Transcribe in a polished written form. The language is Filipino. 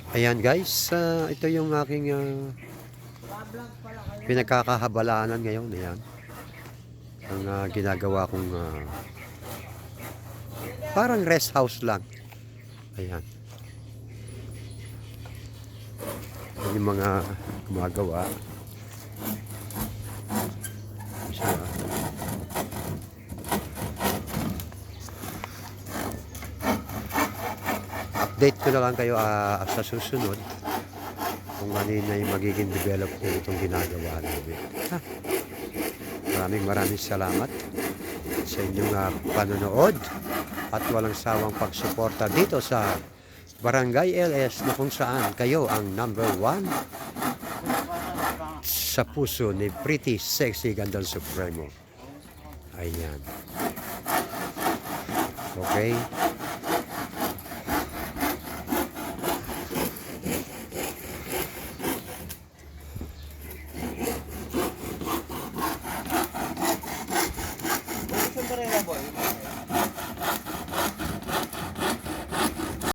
Ayan guys, ito yung aking pinagkakahabalanan ngayon. Ayan, ang ginagawa kong parang rest house lang. Ayan, yan yung mga gumagawa. Siya. Update ko na lang kayo sa susunod kung ano yung magiging develop ko itong ginagawa namin. Maraming salamat sa inyong panonood at walang sawang pagsuporta dito sa Barangay LS, na kung saan kayo ang #1 sa puso ni Pretty Sexy Gandang Supremo. Ayan. Okay.